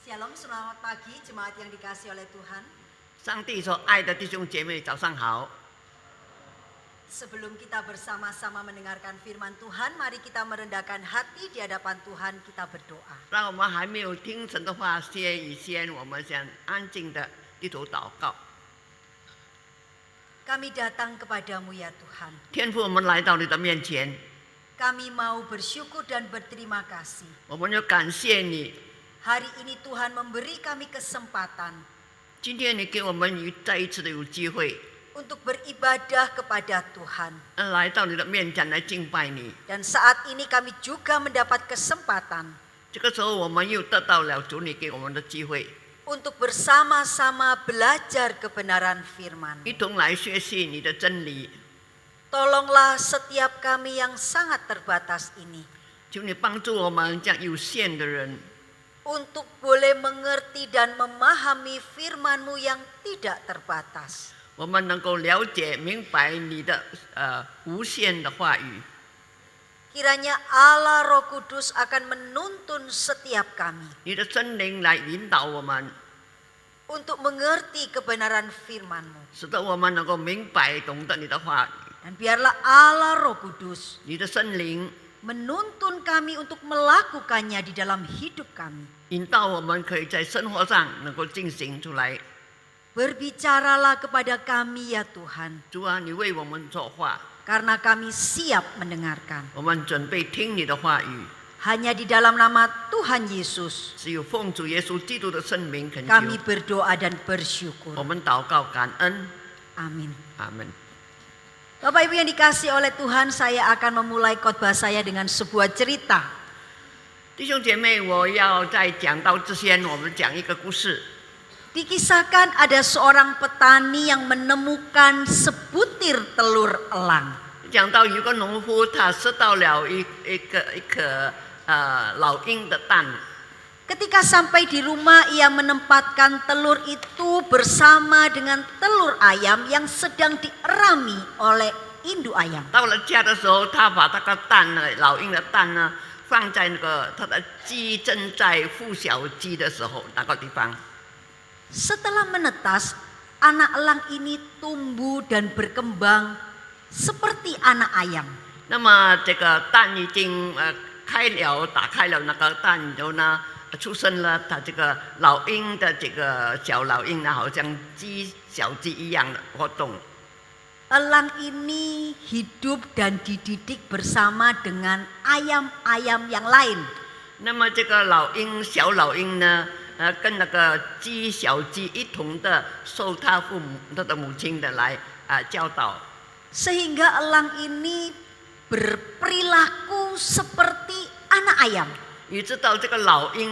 Shalom, selamat pagi jemaat yang dikasihi oleh Tuhan. 上帝所爱的弟兄姐妹，早上好。 Sebelum kita bersama-sama mendengarkan firman Tuhan, mari kita merendahkan hati di hadapan Tuhan, kita berdoa. 让我们还没有听神的话以前，我们先安静的低头祷告。 Kami datang kepadamu ya Tuhan. 天父，我们来到你的面前， Kami mau bersyukur dan berterima kasih. 我们要感谢你。 Hari ini Tuhan memberi kami kesempatan 今天你给我们再一次的有机会， untuk beribadah kepada Tuhan. 来到你的面前来敬拜你。 Dan saat ini kami juga mendapat kesempatan 这个时候，我们又得到了主你给我们的机会， untuk bersama-sama belajar kebenaran firman. 一同来学习你的真理。 Tolonglah setiap kami yang sangat terbatas ini 求你帮助我们这样有限的人， untuk boleh mengerti dan memahami firman-Mu yang tidak terbatas. 我们能够了解明白你的无限的话语。 Kiranya Allah Roh Kudus akan menuntun setiap kami 你的真灵来引导我们， untuk mengerti kebenaran firman-Mu. 使得我们能够明白懂得你的话语。 Dan biarlah Allah Roh Kudus 你的圣灵 menuntun kami untuk melakukannya di dalam hidup kami. 引导我们可以在生活上能够进行出来。 Berbicaralah kepada kami ya Tuhan, 主啊，你为我们说话， karena kami siap mendengarkan. 我们准备听你的话语。 Hanya di dalam nama Tuhan Yesus 只有奉主耶稣基督的圣名恳 kami 求， berdoa dan bersyukur. 我们祷告感恩， Amin. 阿门。 Bapak Ibu yang dikasihi oleh Tuhan, saya akan memulai khotbah saya dengan sebuah cerita. 弟兄姐妹，我要在讲到之前，我们讲一个故事。 Dikisahkan ada seorang petani yang menemukan sebutir telur elang. 讲到有个农夫，他拾到了一颗老鹰的蛋。 Ketika sampai di rumah, ia menempatkan telur itu bersama dengan telur ayam yang sedang dierami oleh induk ayam. 到了家的时候，他把那个蛋呢，老鹰的蛋呢，放在那个他的鸡正在孵小鸡的时候那个地方。 Setelah menetas, anak elang ini tumbuh dan berkembang seperti anak ayam. 那么这个蛋已经打开了那个蛋以后呢，出生了。它这个老鹰的这个小老鹰呢，好像小鸡一样的活动。 Elang ini hidup dan dididik bersama dengan ayam-ayam yang lain. 那么这个小老鹰呢，跟那个小鸡一同的受他的母亲的来教导。 Sehingga elang ini berperilaku seperti anak ayam. 你知道这个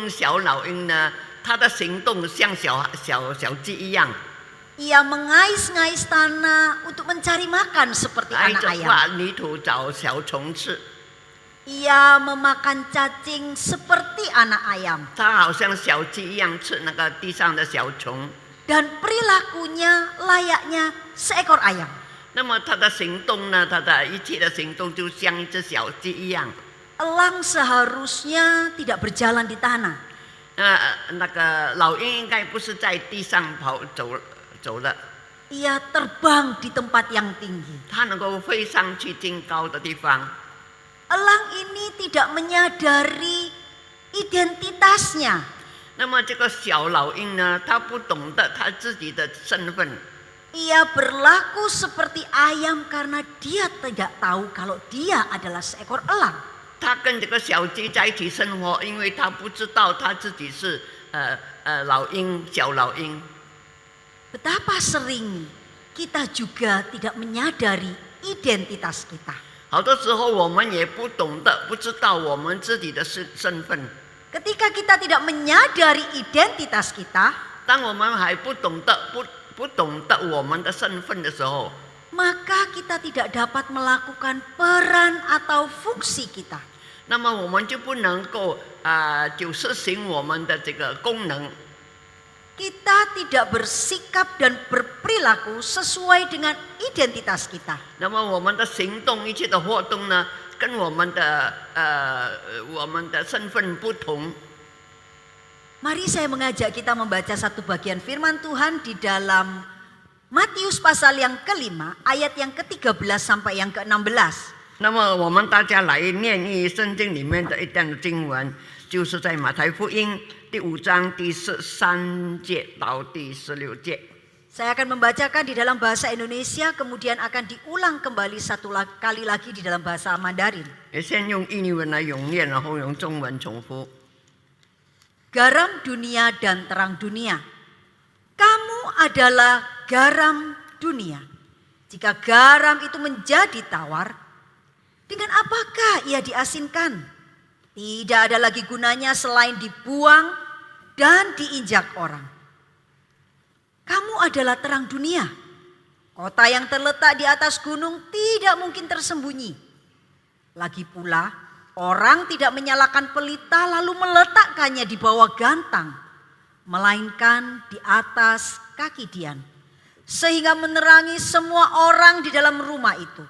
小老鹰呢，它的行动像小鸡一样， Ia mengais-ngais tanah untuk mencari makan seperti 挨 anak 着 ayam. 挖泥土找小虫吃。 Ia memakan cacing seperti anak ayam. 它好像小鸡一样吃那个地上的小虫。 Dan perilakunya layaknya seekor ayam. 那么它的行动呢，它的一切的行动就像一只小鸡一样。 Elang seharusnya tidak berjalan di tanah. 那个老鹰应该不是在地上走的， Ia terbang di tempat yang tinggi. 它能够飞上去更高的地方。 Elang ini tidak menyadari identitasnya. 那么这个小老鹰呢，它不懂得它自己的身份。 Ia berlaku seperti ayam karena dia tidak tahu kalau dia adalah seekor elang. 它跟这个小鸡在一起生活，因为它不知道它自己是小老鹰。 Betapa sering kita juga tidak menyadari identitas kita. 好多时候我们也不知道我们自己的身份。 Ketika kita tidak menyadari identitas kita, 当我们还不懂得我们的身份的时候， maka kita tidak dapat melakukan peran atau fungsi kita. 那么我们就不能够就实行我们的这个功能。 Kita tidak bersikap dan berperilaku sesuai dengan identitas kita. 那么我们的行动一切的活动呢，跟我们的身份不同。Mari saya mengajak kita membaca satu bagian firman Tuhan di dalam Matius pasal yang kelima, ayat yang ke-13 sampai yang ke-16. 那么我们大家来念一圣经里面的一段经文，就是在马太福音第5章第13节到第16节。 Saya akan membacakan di dalam bahasa Indonesia, kemudian akan diulang kembali satu kali lagi di dalam bahasa Mandarin. 先用印尼文来咏念，然后用中文重复。 Garam dunia dan terang dunia. Kamu adalah garam dunia. Jika garam itu menjadi tawar, dengan apakah ia diasinkan? Tidak ada lagi gunanya selain dibuang dan diinjak orang. Kamu adalah terang dunia. Kota yang terletak di atas gunung tidak mungkin tersembunyi. Lagi pula, orang tidak menyalakan pelita lalu meletakkannya di bawah gantang, melainkan di atas kaki dian, sehingga menerangi semua orang di dalam rumah itu.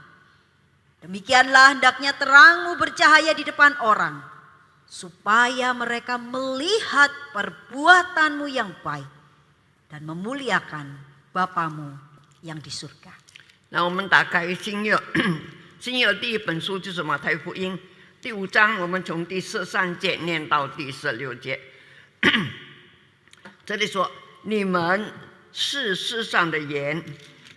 Demikianlah hendaknya terangmu bercahaya di depan orang, supaya mereka melihat perbuatanmu yang baik dan memuliakan Bapamu yang di surga. 那我们打开新约，新约第一本书就是马太福音第5章，我们从第13节念到第16节。这里说：“你们是世上的盐，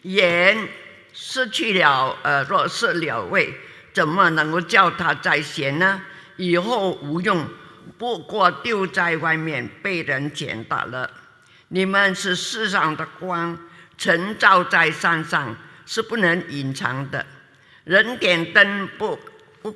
盐失去了若失了味，怎么能够叫它再咸呢？以后无用，不过丢在外面，被人践踏了。你们是世上的光，晨照在山上，是不能隐藏的。人点灯不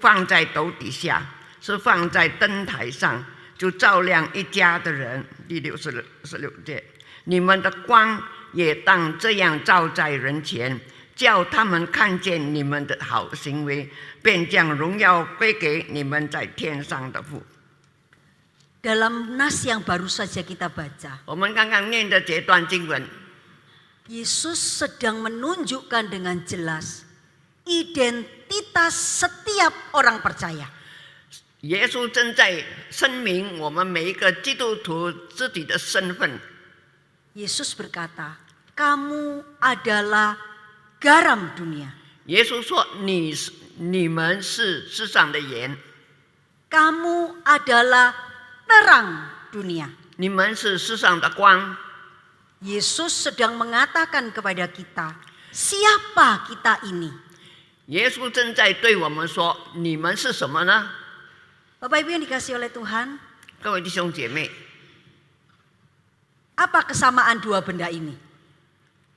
放在斗底下，是放在灯台上，就照亮一家的人。”第16节，你们的光也当这样照在人前，叫他们看见你们的好行为，便将荣耀归给你们在天上的父。 Dalam nas yang baru saja kita baca, 我们刚刚念的这段经文， Yesus sedang menunjukkan dengan jelas identitas setiap orang percaya. 耶稣正在声明我们每一个基督徒自己的身份。 Yesus berkata, kamu adalah garam dunia. 耶稣说：“你们是世上的盐， Kamu adalah terang dunia. 你们是世上的光。” Yesus sedang mengatakan kepada kita, siapa kita ini? 耶稣正在对我们说：“你们是什么呢？” Bapak Ibu yang dikasihi oleh Tuhan, 各位弟兄姐妹， apa kesamaan dua benda ini?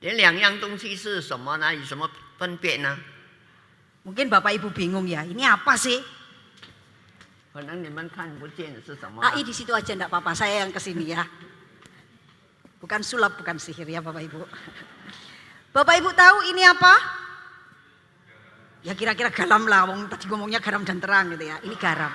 这两样东西是什么呢？有什么分别呢？ Mungkin Bapak Ibu bingung ya, ini apa sih? 可能你们看不见是什么。 AI di situ aja enggak apa-apa, saya yang kesini ya. Bukan sulap, bukan sihir ya Bapak Ibu. Bapak Ibu tahu ini apa? Ya kira-kira garam lah, tadi ngomongnya garam dan terang gitu ya, ini garam.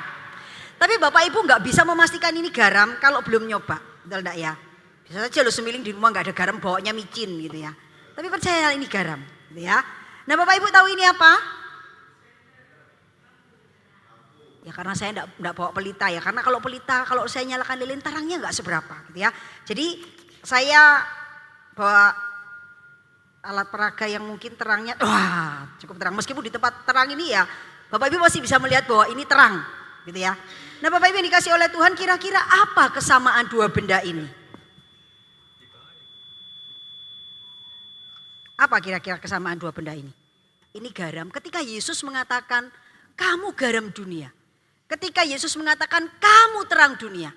Tapi Bapak Ibu nggak bisa memastikan ini garam kalau belum nyoba, betul enggak ya? Bisa saja lo semiling di rumah nggak ada garam, bawanya micin gitu ya. Tapi percaya ini garam, gitu ya. Nah Bapak Ibu tahu ini apa? Ya karena saya enggak bawa pelita ya, karena kalau pelita kalau saya nyalakan lilin terangnya nggak seberapa, gitu ya. Jadi saya bawa alat peraga yang mungkin terangnya, wah cukup terang. Meskipun di tempat terang ini ya, Bapak Ibu masih bisa melihat bahwa ini terang, gitu ya. Nah Bapak Ibu yang dikasih oleh Tuhan, kira-kira apa kesamaan dua benda ini? Apa kira-kira kesamaan dua benda ini? Ini garam. Ketika Yesus mengatakan, kamu garam dunia. Ketika Yesus mengatakan, kamu terang dunia.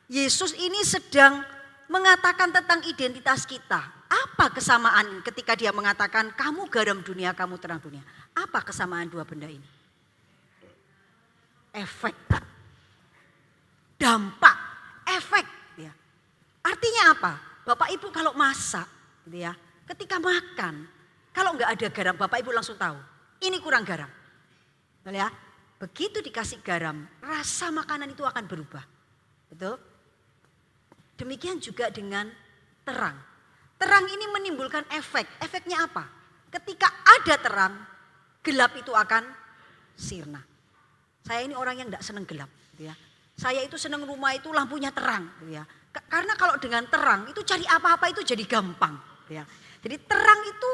Yesus ini sedang mengatakan tentang identitas kita. Apa kesamaan ketika dia mengatakan, kamu garam dunia, kamu terang dunia? Apa kesamaan dua benda ini? Efek. Dampak. Efek. Ya. Artinya apa? Bapak Ibu kalau masak, gitu ya, ketika makan, kalau nggak ada garam, Bapak Ibu langsung tahu, ini kurang garam. Betul ya? Begitu dikasih garam, rasa makanan itu akan berubah. Betul? Demikian juga dengan terang. Terang ini menimbulkan efek. Efeknya apa? Ketika ada terang, gelap itu akan sirna. Saya ini orang yang tidak senang gelap. Gitu ya. Saya itu senang rumah itu lampunya terang, gitu ya. Karena kalau dengan terang itu cari apa-apa itu jadi gampang, gitu ya. Jadi terang itu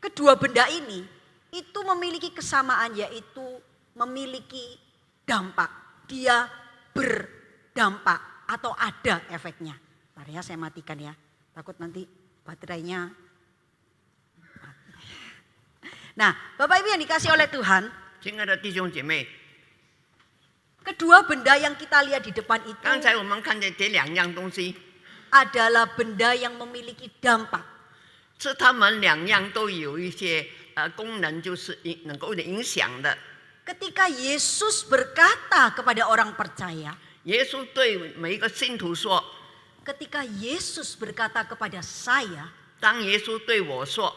kedua benda ini itu memiliki kesamaan, yaitu memiliki dampak. Dia berdampak atau ada efeknya. Bentar ya, saya matikan ya. Takut nanti baterainya. Nah, Bapak Ibu yang dikasih oleh Tuhan, 亲爱的弟兄姐妹， kedua benda yang kita lihat di depan itu 刚才我们看见这两样东西， adalah benda yang memiliki dampak. 是他们两样都有一些功能，就是能够影响的。 Ketika Yesus berkata kepada orang percaya, 耶稣对每一个信徒说， ketika Yesus berkata kepada saya, 当耶稣对我说，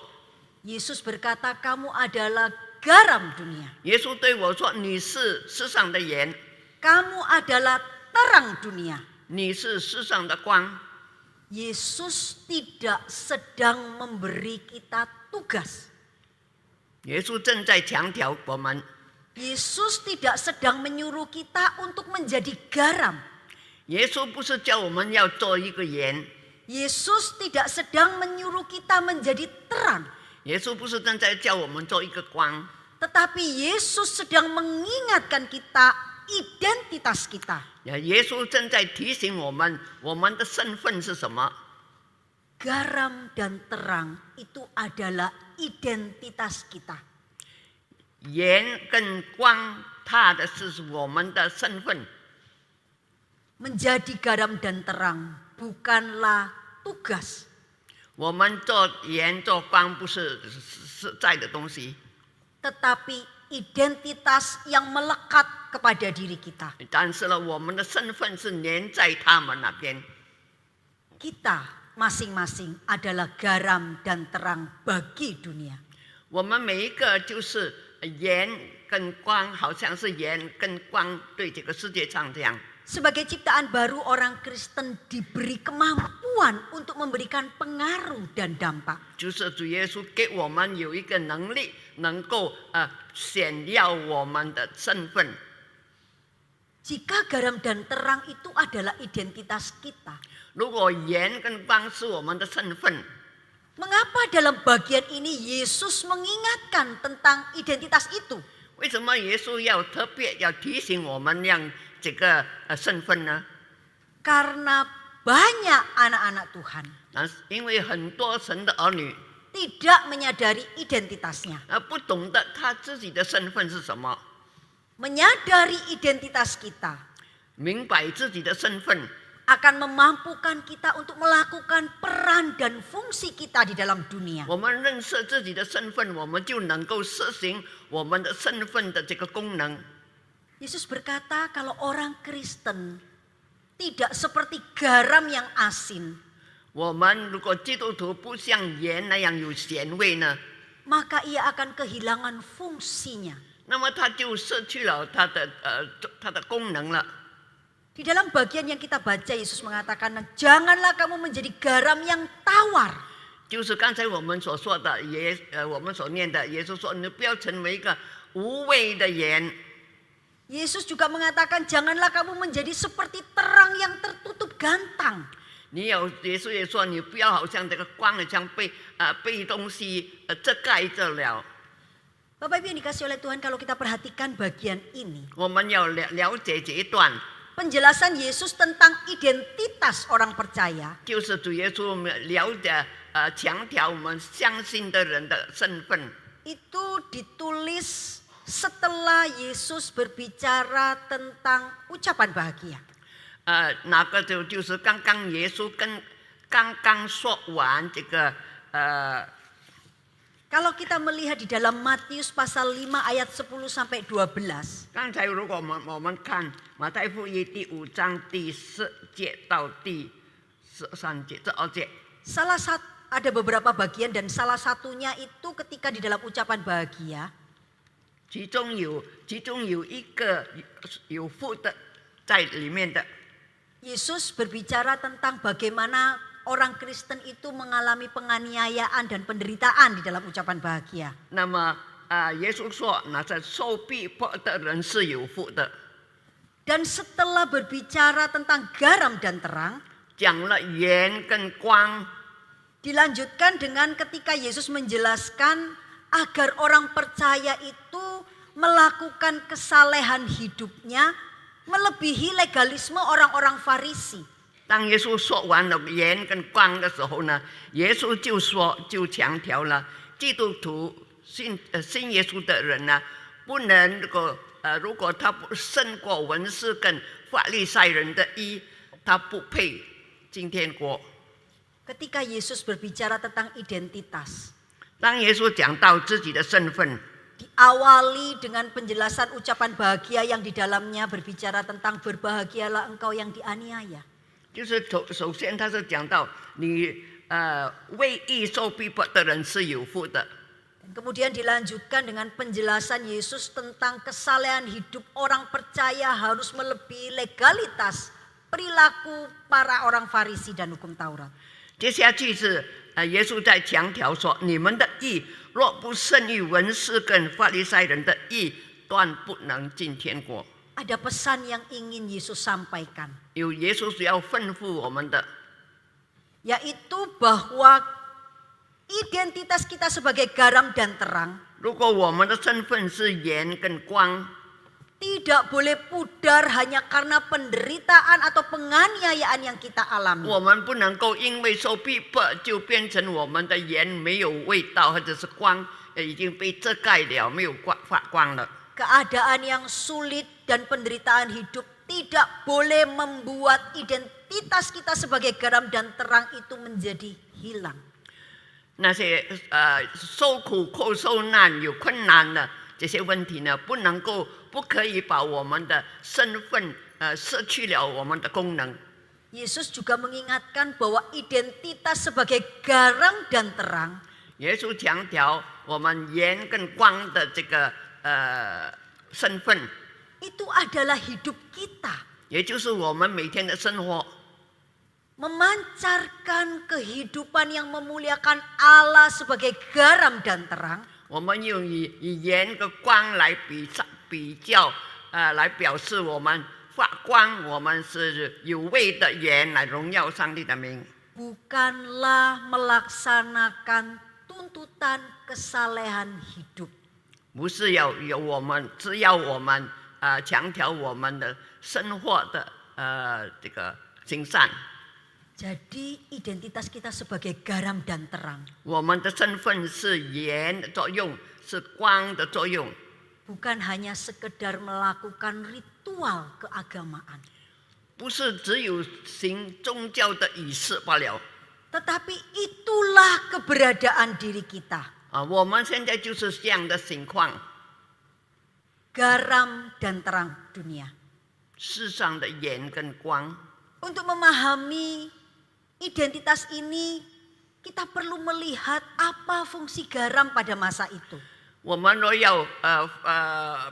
Yesus berkata kamu adalah garam dunia. 耶稣对我说，你是世上的盐， Kamu adalah terang dunia. 你是世上的光。 Yesus tidak sedang memberi kita tugas. 耶稣正在强调我们， Yesus tidak sedang menyuruh kita untuk menjadi garam. 耶稣不是叫我们要做一个盐， Yesus tidak sedang menyuruh kita menjadi terang. 耶稣不是正在叫我们做一个光， Tetapi Yesus sedang mengingatkan kita identitas kita. 耶稣正在提醒我们的身份是什么。 Garam dan terang itu adalah identitas kita. 盐跟光，它的是我们的身份。 Menjadi garam dan terang bukanlah tugas. 我们做盐做光不是实在的东西， Tetapi identitas yang melekat kepada diri kita. 但是呢，我们的身份是连在他们那边。 Kita masing-masing adalah garam dan terang bagi dunia. 我们每一个就是盐跟光，好像是盐跟光对这个世界上这样。 Sebagai ciptaan baru, orang Kristen diberi kemampuan untuk memberikan pengaruh dan dampak. 就是主耶稣给我们有一个能力，能够显耀我们的身份。 Jika garam dan terang itu adalah identitas kita, 如果盐跟光是我们的身份， mengapa dalam bagian ini Yesus mengingatkan tentang identitas itu? 为什么耶稣要特别要提醒我们让这个身份呢？ Karena banyak anak-anak Tuhan 因为很多神的儿女 tidak menyadari identitasnya. 不懂得他自己的身份是什么， Menyadari identitas kita 明白自己的身份， akan memampukan kita untuk melakukan peran dan fungsi kita di dalam dunia. 我们认识自己的身份，我们就能够实行我们的身份的这个功能。 Yesus berkata kalau orang Kristen tidak seperti garam yang asin, 我们如果基督徒不像盐那样有咸味呢， maka ia akan kehilangan fungsinya. 那么他就失去了他的功能了。 Di dalam bagian yang kita baca, Yesus mengatakan, janganlah kamu menjadi garam yang tawar. 就是刚才我们所说的，我们所念的，耶稣说你不要成为一个无味的盐。 Yesus juga mengatakan, janganlah kamu menjadi seperti terang yang tertutup gantang. 耶稣也说你不要好像这个光好像被东西遮盖着了。 Bapak Ibu yang dikasih oleh Tuhan, kalau kita perhatikan bagian ini, 我们要了解这一段， penjelasan Yesus tentang identitas orang percaya 就是主耶稣强调我们相信的人的身份。 itu ditulis setelah Yesus berbicara tentang ucapan bahagia. 那个就是刚刚耶稣刚刚说完这个Kalau kita melihat di dalam Matius pasal 5 ayat 10 sampai 12. 刚才如果我们看马太福音第5章第10节到第13节这2节， ada beberapa bagian dan salah satunya itu ketika di dalam ucapan bahagia. 其中有一个有父的在里面的。 Yesus berbicara tentang bagaimana orang Kristen itu mengalami penganiayaan dan penderitaan di dalam ucapan bahagia. 那么耶稣说，那在受逼迫的人是有福的。Dan setelah berbicara tentang garam dan terang, 讲了盐跟光， dilanjutkan dengan ketika Yesus menjelaskan agar orang percaya itu melakukan kesalehan hidupnya melebihi legalisme orang-orang Farisi. 当耶稣说完了盐跟光的时候呢，耶稣就强调了，基督徒信耶稣的人呢，不能如果他不胜过文士跟法利赛人的义，他不配进天国。 Ketika Yesus berbicara tentang identitas, 当耶稣讲到自己的身份， diawali dengan penjelasan ucapan bahagia yang di dalamnya berbicara tentang berbahagialah engkau yang dianiaya. 就是首先他是讲到你为义受逼迫的人是有福的。 Dan kemudian dilanjutkan dengan penjelasan Yesus tentang kesalehan hidup orang percaya harus melebihi legalitas perilaku para orang Farisi dan hukum Taurat. 接下去是耶稣在强调说，你们的义若不胜于文士跟法利赛人的义，断不能进天国。 Ada pesan yang ingin Yesus sampaikan, 有耶稣是要吩咐我们的， yaitu bahwa identitas kita sebagai garam dan terang 如果我们的身份是盐跟光， tidak boleh pudar hanya karena penderitaan atau penganiayaan yang kita alami. 我们不能够因为受逼迫就变成我们的盐没有味道，或者是光已经被遮盖了，没有发光了。 Keadaan yang sulit dan penderitaan hidup tidak boleh membuat identitas kita sebagai garam dan terang itu menjadi hilang. 那些受苦、受难、有困难的这些问题呢，不可以把我们的身份失去了我们的功能。 Yesus juga mengingatkan bahwa identitas sebagai garam dan terang 耶稣强调我们盐跟光的这个身份， itu adalah hidup kita. 也就是我们每天的生活， Memancarkan kehidupan yang memuliakan Allah sebagai garam dan terang. 我们用以盐跟光来比较，来表示我们发光，我们是有味的盐来荣耀上帝的名。 Bukanlah melaksanakan tuntutan kesalehan hidup. 不是要有我们，只要我们强调我们的生活的这个行善。 Jadi identitas kita sebagai garam dan terang 我们的身份是盐的作用，是光的作用， bukan hanya sekedar melakukan ritual keagamaan, 不是只有行宗教的仪式罢了。 tetapi itulah keberadaan diri kita, 我们现在就是这样的情况， garam dan terang dunia. 世上的盐跟光。 Untuk memahami identitas ini, kita perlu melihat apa fungsi garam pada masa itu. 我们若要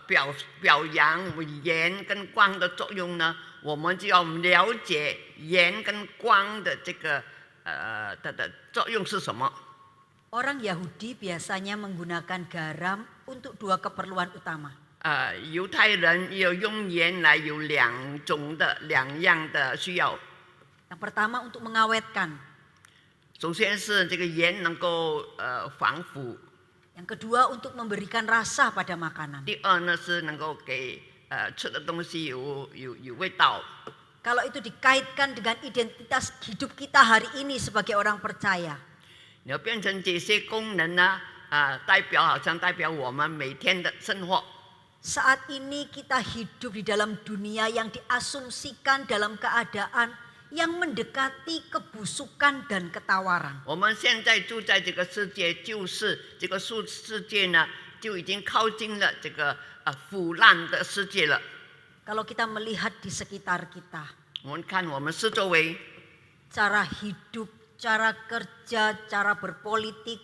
表扬盐跟光的作用呢，我们就要了解盐跟光的这个它的作用是什么。 Orang Yahudi biasanya menggunakan garam untuk dua keperluan utama. 犹太人有用盐来有两样的需要。 Yang pertama untuk mengawetkan, 首先是这个盐能够防腐， yang kedua untuk memberikan rasa pada makanan. 第二呢是能够给吃的东西有味道。 Kalau itu dikaitkan dengan identitas hidup kita hari ini sebagai orang percaya, 你要变成这些功能呢，好像代表我们每天的生活。 saat ini kita hidup di dalam dunia yang diasumsikan dalam keadaan yang mendekati kebusukan dan ketawaran. 我们现在住在这个世界，就是这个世界呢，就已经靠近了这个腐烂的世界了。 Kalau kita melihat di sekitar kita, 我们看我们四周围， cara hidup, cara kerja, cara berpolitik,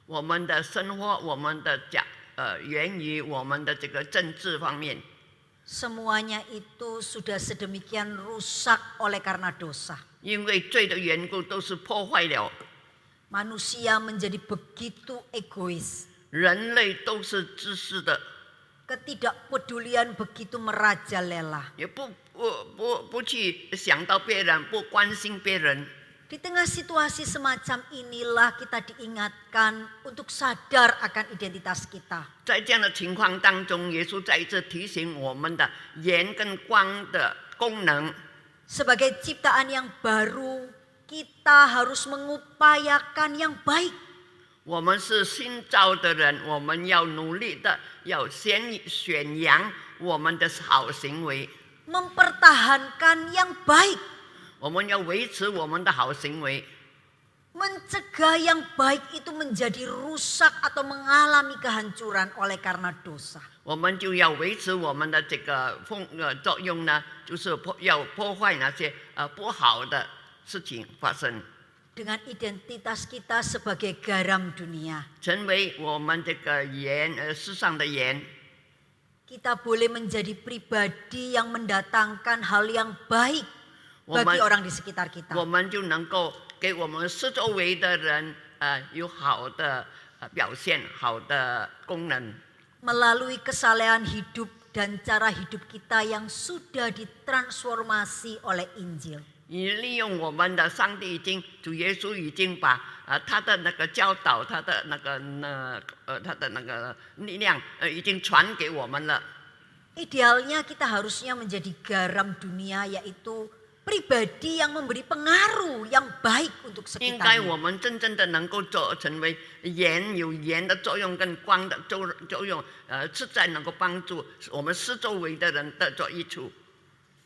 我们的生活，我们的源于我们的这个政治方面， semuanya itu sudah sedemikian rusak oleh karena dosa. 因为罪的缘故都是破坏了， Manusia menjadi begitu egois. 人类都是自私的， ketidakpedulian begitu merajalela. 也不去想到别人，不关心别人。 Di tengah situasi semacam inilah kita diingatkan untuk sadar akan identitas kita. 在这样的情况当中，耶稣再一次提醒我们的盐跟光的功能。 Sebagai ciptaan yang baru, kita harus mengupayakan yang baik. 我们是新造的人，我们要努力的要宣扬我们的好行为， Mempertahankan yang baik. 我们要维持我们的好行为， Mencegah yang baik itu menjadi rusak atau mengalami kehancuran oleh karena dosa. 我们就要维持我们的这个作用呢，就是要破坏那些不好的事情发生， Dengan identitas kita sebagai garam dunia, 成为我们这个盐世上的盐。 kita boleh menjadi pribadi yang mendatangkan hal yang baik bagi orang di sekitar kita. 我们就能够给我们四周围的人有好的表现，好的功能。 Melalui kesalehan hidup dan cara hidup kita yang sudah ditransformasi oleh Injil. 你利用我们的上帝主耶稣已经把他的那个教导，他的那个力量已经传给我们了。 Idealnya kita harusnya menjadi garam dunia, yaitu pribadi yang memberi pengaruh yang baik untuk 应该 sekitarnya. 我们真正的能够成为盐，有盐的作用跟光的作用，实在能够帮助我们四周围的人得着益处。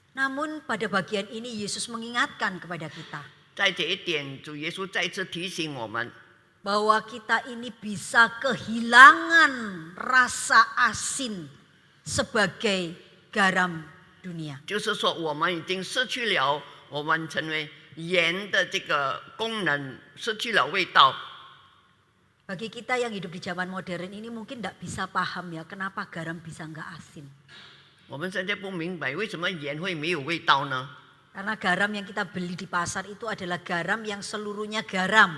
Namun pada bagian ini Yesus mengingatkan kepada kita 在这一点，主耶稣再次提醒我们， bahwa kita ini bisa kehilangan rasa asin sebagai garam dunia. 就是说我们已经失去了我们成为盐的这个功能，失去了味道。 Bagi kita yang hidup di zaman modern ini mungkin tidak bisa paham ya kenapa garam bisa nggak asin. 我们现在不明白为什么盐会没有味道呢？ Karena garam yang kita beli di pasar itu adalah garam yang seluruhnya garam.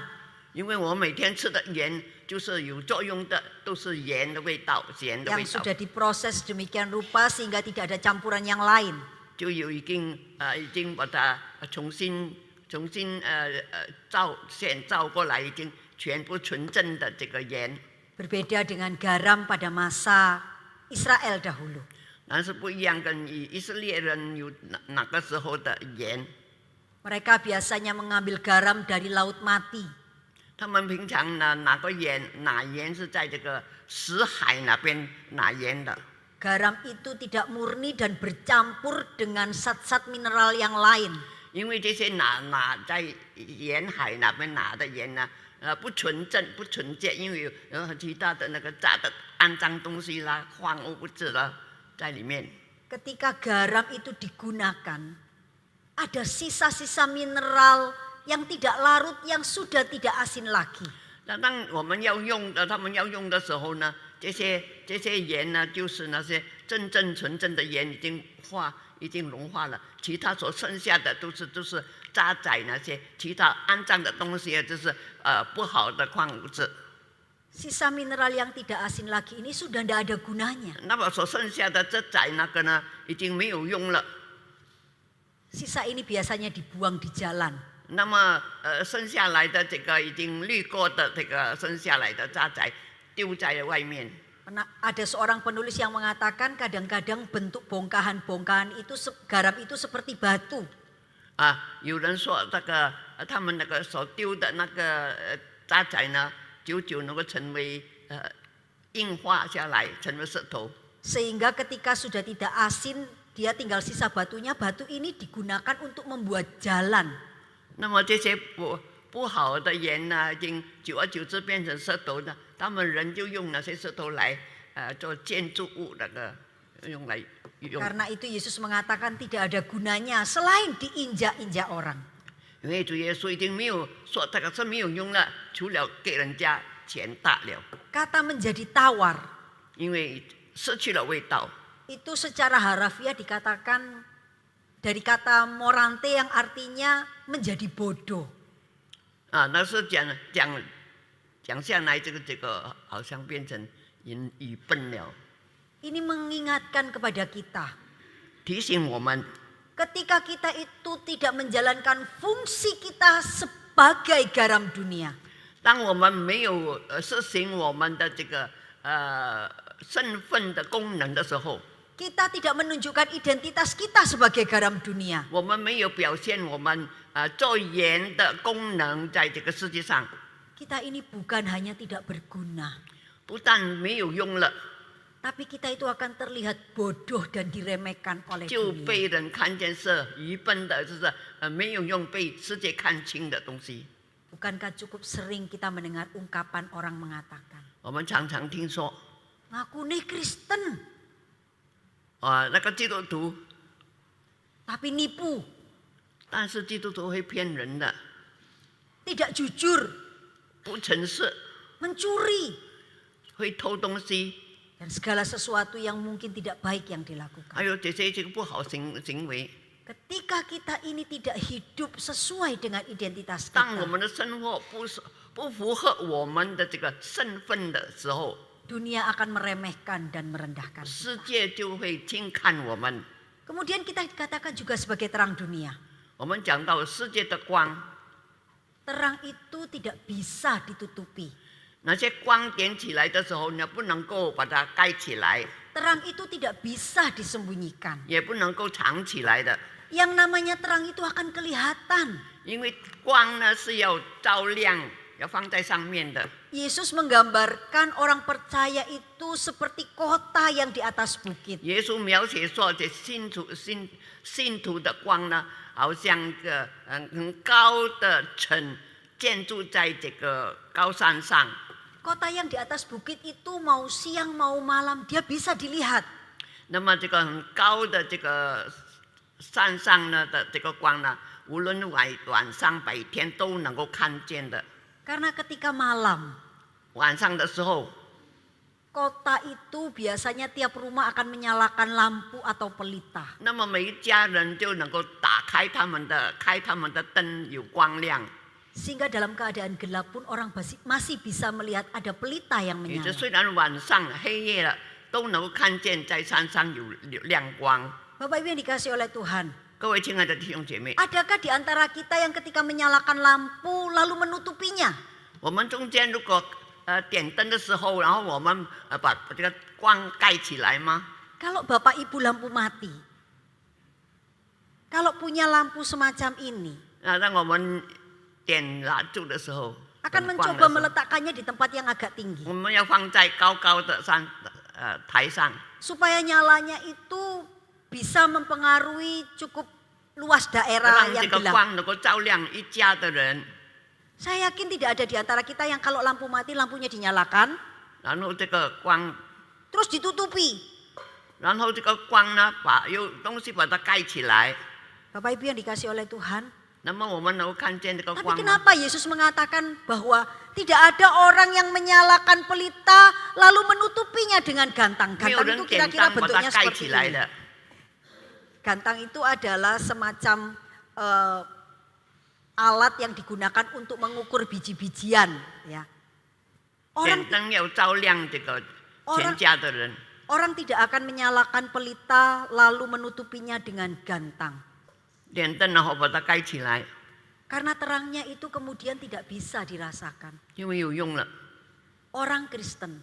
因为我们每天吃的盐就是有作用的，都是盐的味道，咸的味 Yang 道， sudah diproses demikian rupa sehingga tidak ada campuran yang lain. 就有已经把它重新造过来，已经全部纯正的这个盐。 Berbeda dengan garam pada masa Israel dahulu. 但是不一样，跟以色列人有那个时候的盐， Mereka biasanya mengambil garam dari laut mati. 他们平常呢拿盐是在这个死海那边拿盐的。 Garam itu tidak murni dan bercampur dengan zat-zat mineral yang lain. 因为这些拿在沿海那边拿的盐呢，不纯正不纯洁，因为有其他的那个杂的肮脏东西啦、矿物质啦在里面。 Ketika garam itu digunakan, ada sisa-sisa mineral yang tidak larut yang sudah tidak asin lagi. 那当我们要用的，他们要用的时候呢，这些盐呢，就是那些真正纯正的盐已经融化了，其他所剩下的都是渣滓那些其他肮脏的东西，就是不好的矿物质。 Sisa mineral yang tidak asin lagi ini sudah tidak ada gunanya. 那么所剩下的这滓那个呢，已经没有用了。 Sisa ini biasanya dibuang di jalan. 那么剩下来的这个已经滤过的这个剩下来的渣滓丢在外面。 Ada seorang penulis yang mengatakan kadang-kadang bentuk bongkahan-bongkahan itu garam itu seperti batu. 有人说这个他们那个所丢的那个渣滓呢，久久能够成为硬化下来，成为石头。 Sehingga ketika sudah tidak asin, dia tinggal sisa batunya. Batu ini digunakan untuk membuat jalan. 那么这些不好的盐呢，已经久而久之变成石头的，他们人就用那些石头来做建筑物那个用来用。 Karena itu Yesus mengatakan tidak ada gunanya selain diinjak-injak orang. 因为主耶稣已经没有说这个是没有用了，除了给人家钱大了。 Kata menjadi tawar 因为失去了味道。 itu secara harafiah dikatakan dari kata morante yang artinya menjadi bodoh. 那是讲下来，这个好像变成愚笨了。Ini mengingatkan kepada kita. 提醒我们， Ketika kita itu tidak menjalankan fungsi kita sebagai garam dunia. 当我们没有实行我们的这个身份的功能的时候， Kita tidak menunjukkan identitas kita sebagai garam dunia. 我们没有表现我们做盐的功能在这个世界上， Kita ini bukan hanya tidak berguna, 不但没有用了， tapi kita itu akan terlihat bodoh dan diremehkan oleh 就 dunia. 被人看见是愚笨的，就是没有用，被世界看清的东西。 Bukankah cukup sering kita mendengar ungkapan orang mengatakan, 我们常常听说， ngaku nih Kristen, 那个基督徒， tapi nipu, 但是基督徒会骗人的， tidak jujur, 不诚实， mencuri, 会偷东西， dan segala sesuatu yang mungkin tidak baik yang dilakukan. 还有这个不好行为。 Ketika kita ini tidak hidup sesuai dengan identitas 当我 kita, 们的生活不符合我们的这个身份的时候， dunia akan meremehkan dan merendahkan. 世界就会轻看我们。 Kemudian kita dikatakan juga sebagai terang dunia. 我们讲到世界的光， Terang itu tidak bisa ditutupi. 那些光点起来的时候呢，不能够把它盖起来， Terang itu tidak bisa disembunyikan. 也不能够藏起来的， Yang namanya terang itu akan kelihatan. 因为光呢是要照亮，要放在上面的。 Yesus menggambarkan orang percaya itu seperti kota yang di atas bukit. 耶稣描写说，这信徒的光呢，好像个很高的城建筑在这个高山上。 Kota yang di atas bukit itu mau siang mau malam dia bisa dilihat. 那么这个很高的这个山上呢的这个光呢，无论晚上白天都能够看见的。 Karena ketika malam, 晚上的时候， kota itu biasanya tiap rumah akan menyalakan lampu atau pelita. 那么每一家人就能够打开他们的灯，有光亮。 Sehingga dalam keadaan gelap pun orang masih bisa melihat ada pelita yang 也就 menyala. 虽然晚上黑夜了，都能够看见在山上有亮光。 Bapak Ibu yang dikasih oleh Tuhan, 各位亲爱的弟兄姐妹， adakah di antara kita yang ketika menyalakan lampu lalu menutupinya? 我们中间如果点灯的时候，然后我们把这个光盖起来吗？ Kalau Bapak Ibu lampu mati, kalau punya lampu semacam ini, 让我们点蜡烛的时候， akan 灯光的 mencoba 时候 meletakkannya di tempat yang agak tinggi. 我们要放在高高的台上， Supaya nyalanya itu bisa mempengaruhi cukup luas daerah 让 yang 这个 gelap. 光能够照亮一家的人。 Saya yakin tidak ada di antara kita yang kalau lampu mati lampunya dinyalakan, 然后这个光， terus ditutupi. 然后这个光呢，有东西把它盖起来， Bapak Ibu yang dikasih oleh Tuhan. 那么我们能够看见这个 Tapi 光吗？ kenapa Yesus mengatakan bahwa tidak ada orang yang menyalakan pelita lalu menutupinya dengan gantang? 没有 Gantang 人 itu 点 kira-kira 灯把它 bentuknya 盖 seperti 起来 ini. 的。 Gantang itu adalah semacam alat yang digunakan untuk mengukur biji-bijian. Ya. 点灯要照亮这个全家的人。 Orang tidak akan menyalakan pelita lalu menutupinya dengan gantang. 点灯然后把它盖起来， Karena terangnya itu kemudian tidak bisa dirasakan. 因为有用了。 Orang Kristen,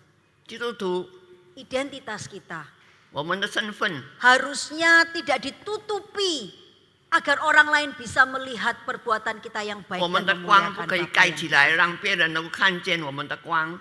基督徒， identitas kita 我们的身份 harusnya tidak ditutupi agar orang lain bisa melihat perbuatan kita yang baik 我们 dan 的光不 memuliakan 可以 Bapa 盖 yang 起来，让别人能够看见我们的光，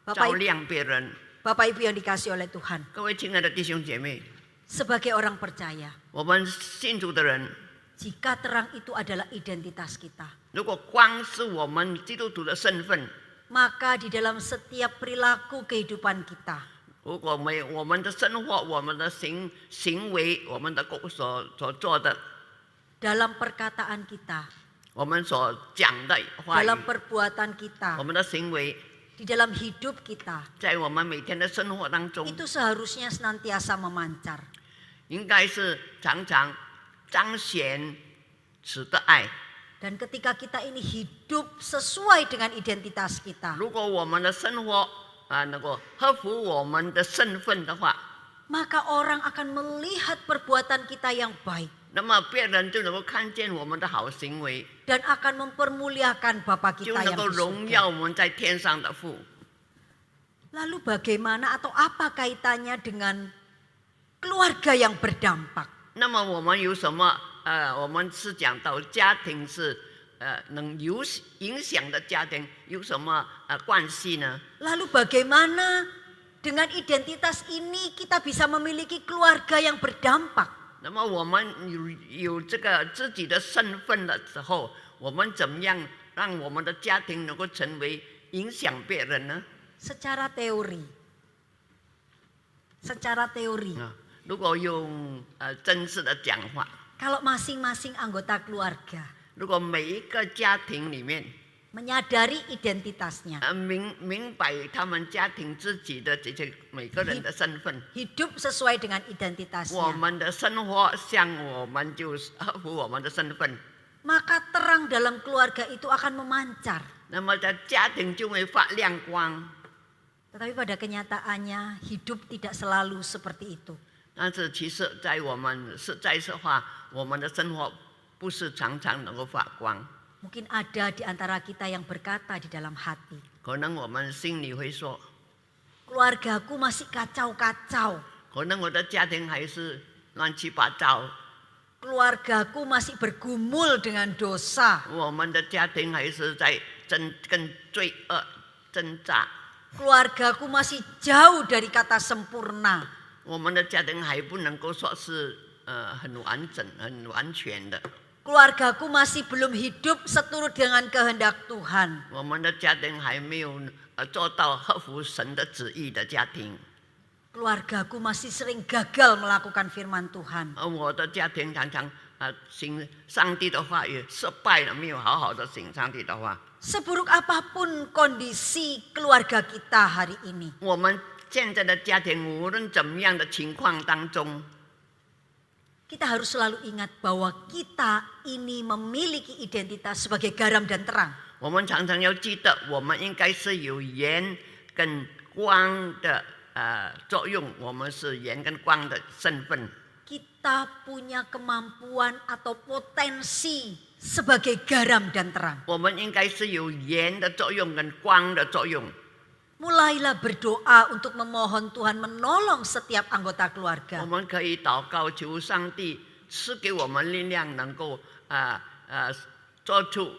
Bapak 照 Ibu, 亮别人。 Bapak Ibu yang dikasih oleh Tuhan, 各位亲爱的弟兄姐妹， sebagai orang percaya, 我们信主的人， jika terang itu adalah identitas kita, 如果光是我们基督徒的身份， maka di dalam setiap perilaku kehidupan kita, 如果我们的生活、我们的行为、我们的所做的， dalam perkataan kita, 我们所讲的话语， dalam perbuatan kita, 我们的行为， di dalam hidup kita, 在我们每天的生活当中， itu seharusnya senantiasa memancar. 应该是常常彰显主的爱。 Dan ketika kita ini hidup sesuai dengan identitas kita, 如果我们的生活能够合乎我们的身份的话， maka orang akan melihat perbuatan kita yang baik 那么别人就能够看见我们的好行为， dan akan mempermuliakan Bapa 就 kita 能 yang 够 di 荣 surga. 耀我们在天上的父。 Lalu bagaimana atau apa kaitannya dengan keluarga yang berdampak? 那么我们有什么？我们是讲到家庭是能影响的家庭有什么关系呢？ Lalu bagaimana dengan identitas ini kita bisa memiliki keluarga yang berdampak? 那么我们有这个自己的身份的时候，我们怎么样让我们的家庭能够成为影响别人呢？ Secara teori. 如果用真实的讲话， Kalau masing-masing anggota keluarga 如果每一个家庭里面 menyadari identitasnya, 明白他们家庭自己的这些每个人的身份， hidup sesuai dengan 我 identitasnya, 们的生活像我们就是合乎我们的身份， maka terang dalam keluarga itu akan memancar. 那么在家庭就会发亮光。 Tetapi pada kenyataannya hidup tidak selalu seperti itu. 但是其实，在我们实在的话，我们的生活不是常常能够发光。 Mungkin ada di antara kita yang berkata di dalam hati, 可能我们心里会说， keluargaku masih kacau-kacau, 可能我的家庭还是乱七八糟， keluargaku masih bergumul dengan dosa, 我们的家庭还是在跟罪恶挣扎， keluargaku masih jauh dari kata sempurna. 我们的家庭还不能够说是很完整、很完全的。 Keluargaku masih belum hidup seturut dengan kehendak Tuhan. 我们的家庭还没有做到合乎神的旨意的家庭。 Keluargaku masih sering gagal melakukan firman Tuhan. 我的家庭常常行上帝的话语失败了，没有好好的行上帝的话。 Seburuk apapun kondisi keluarga kita hari ini, 我们现在的家庭无论怎么样的情况当中， kita harus selalu ingat bahwa kita ini memiliki identitas sebagai garam dan terang. 我们常常要记得，我们应该是有盐跟光的作用，我们是盐跟光的身份。 Kita punya kemampuan atau potensi sebagai garam dan terang. 我们应该是有盐的作用跟光的作用。 Mulailah berdoa untuk memohon Tuhan menolong setiap anggota 我 keluarga. 们可以祷告，求上帝赐给我们力量，能够做出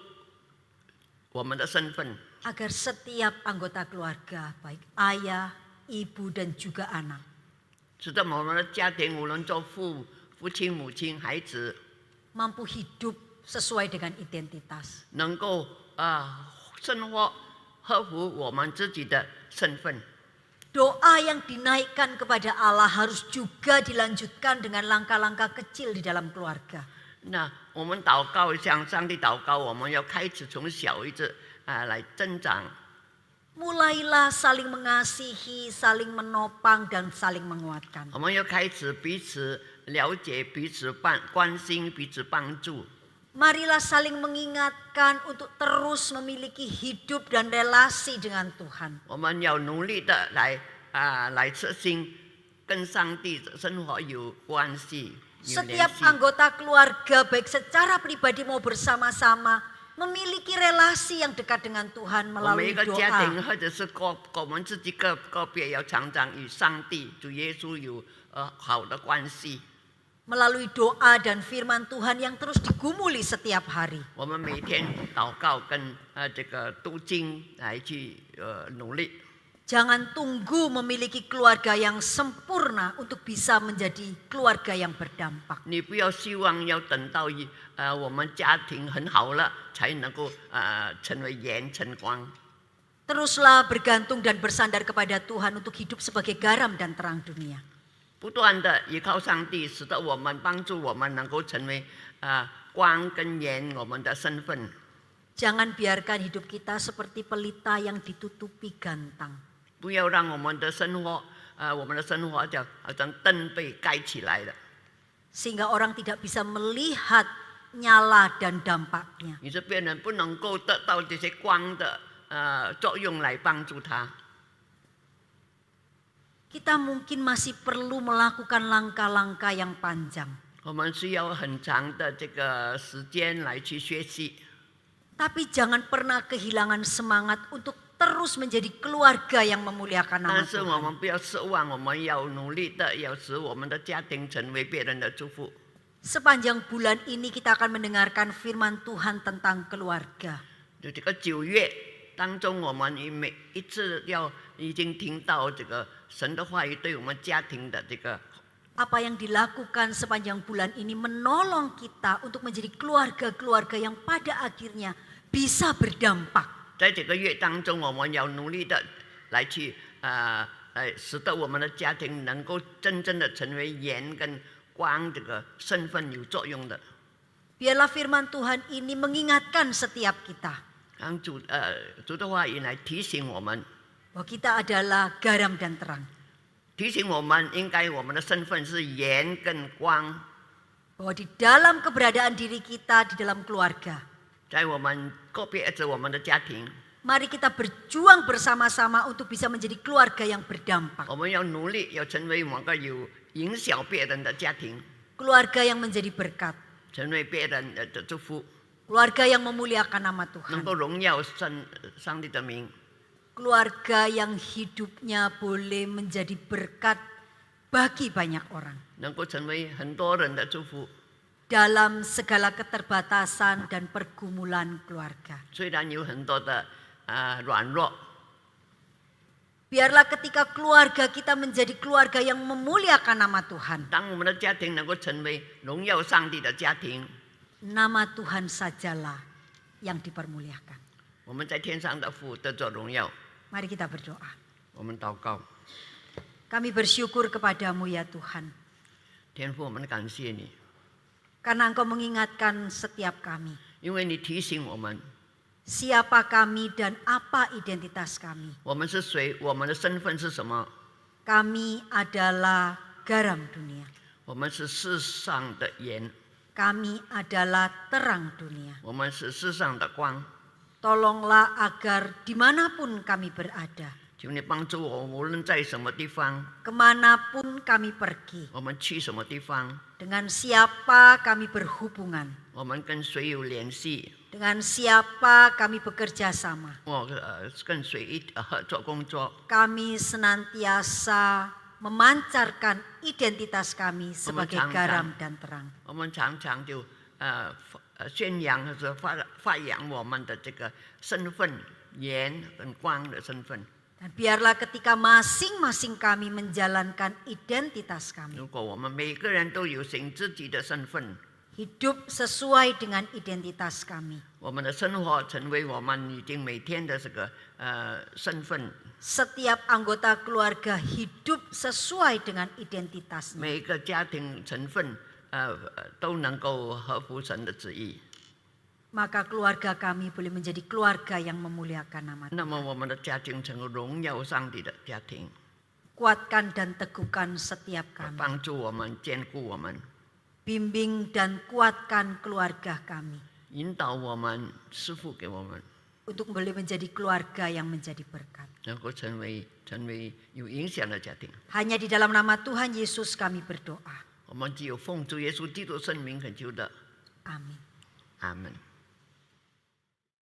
我们的身份， Agar setiap anggota keluarga, baik ayah, ibu dan juga anak, 使得我们的家庭无论做父亲、母亲、孩子， mampu hidup sesuai dengan identitas. 能够生活合乎我们自己的身份。 Doa yang dinaikkan kepada Allah harus juga dilanjutkan dengan langkah-langkah kecil di dalam keluarga. 那我们祷告，向上帝祷告，我们要开始从小一直来增长。 Mulailah saling mengasihi, saling menopang dan saling menguatkan. 我们要开始彼此了解、彼此关心、彼此帮助。 Marilah saling mengingatkan untuk terus memiliki hidup dan relasi dengan Tuhan. 我们要努力的来实行跟上帝的生活有关系、有联 Setiap 系。 anggota keluarga baik secara pribadi mau bersama-sama memiliki relasi yang dekat dengan Tuhan 我们 melalui 一个家庭 doa. 或者是我们自己个别要常常与上帝、主耶稣有好的关系。 Melalui doa dan firman Tuhan yang terus digumuli setiap hari. 我们每天祷告跟这个读经来去努力。 Jangan tunggu memiliki keluarga yang sempurna untuk bisa menjadi keluarga yang berdampak. 你不要希望要等到我们家庭很好了才能够成为盐成光。 Teruslah bergantung dan bersandar kepada Tuhan untuk hidup sebagai garam dan terang dunia. 不断的依靠上帝，使得我们帮助我们能够成为光跟盐我们的身份。 Jangan biarkan hidup kita seperti pelita yang ditutupi gantang. 不要让我们的生活好像灯被盖起来了。 Sehingga orang tidak bisa melihat nyala dan dampaknya. 你这别人不能够得到这些光的作用来帮助他。kita mungkin masih perlu melakukan langkah-langkah yang panjang. 我们需要很长的这个时间来去学习。 Tapi jangan pernah kehilangan semangat untuk terus menjadi keluarga yang memuliakan nama 但是我 Tuhan. 们不要失望，我们要努力的，要使我们的家庭成为别人的祝福。 Sepanjang bulan ini kita akan mendengarkan firman Tuhan tentang keluarga. 就这个9月当中，我们每一次已经听到这个神的话语对我们家庭的这个。 Apa yang dilakukan sepanjang bulan ini menolong kita untuk menjadi keluarga-keluarga yang pada akhirnya bisa berdampak. 在这个月当中，我们要努力的来去使得我们的家庭能够真正的成为盐跟光这个身份有作用的。 Biarlah firman Tuhan ini mengingatkan setiap kita 让主的话语来提醒我们， bahwa kita adalah garam dan terang. 提醒我们应该我们的身份是盐跟光， Bahwa di dalam keberadaan diri kita di dalam keluarga, 在我们个别者我们的家庭， mari kita berjuang bersama-sama untuk bisa menjadi keluarga yang berdampak. 我们要努力，要成为某个有影响别人的家庭， Keluarga yang menjadi berkat. 成为别人的祝福， Keluarga yang memuliakan nama 能 Tuhan. 够荣耀上帝的名。 Keluarga yang hidupnya boleh menjadi berkat bagi banyak orang. 能够成为很多人的祝福。 Dalam segala keterbatasan dan pergumulan keluarga. 虽然有很多的软弱， Biarlah ketika keluarga kita menjadi keluarga yang memuliakan nama Tuhan. 当我们的家庭能够成为荣耀上帝的家庭， Nama Tuhan sajalah yang dipermuliakan. 我们在天上的父得着荣耀。 Mari kita berdoa. 我们祷告， Kami bersyukur kepadamu ya Tuhan. 天父，我们感谢你， Karena Engkau mengingatkan setiap kami. 因为你提醒我们， Siapa kami dan apa identitas kami. 我们是谁，我们的身份是什么。 Kami adalah garam dunia. 我们是世上的盐， Kami adalah terang dunia. 我们是世上的光。 Tolonglah agar dimanapun kami berada, 求你帮助我，无论在什么地方， kemanapun kami pergi, 我们去什么地方， dengan siapa kami berhubungan, 我们跟谁有联系， dengan siapa kami bekerja sama. 跟谁合作工作。 Kami senantiasa memancarkan identitas kami sebagai garam dan terang. 我们常常就宣扬或者发扬我们的这个身份，盐跟光的身份。 Dan biarlah ketika masing-masing kami menjalankan identitas kami, 如果我们每个人都有行自己的身份， hidup sesuai dengan identitas kami. 我们的生活成为我们已经每天的这个身份。 Setiap anggota keluarga hidup sesuai dengan identitasnya. 每一个家庭成分都能够合乎神的旨意。 Maka keluarga kami boleh menjadi keluarga yang memuliakan nama 那么 Tuhan. 我们的家庭成为荣耀上帝的家庭， Kuatkan dan teguhkan setiap kami. 帮助我们，兼顾我们， Bimbing dan kuatkan keluarga kami 引导我们，师傅给我们， untuk boleh menjadi keluarga yang menjadi berkat. 能够成为有影响的家庭。 Hanya di dalam nama Tuhan Yesus kami berdoa. 我们只有奉主耶稣基督圣名恳求的， Amin. 阿门。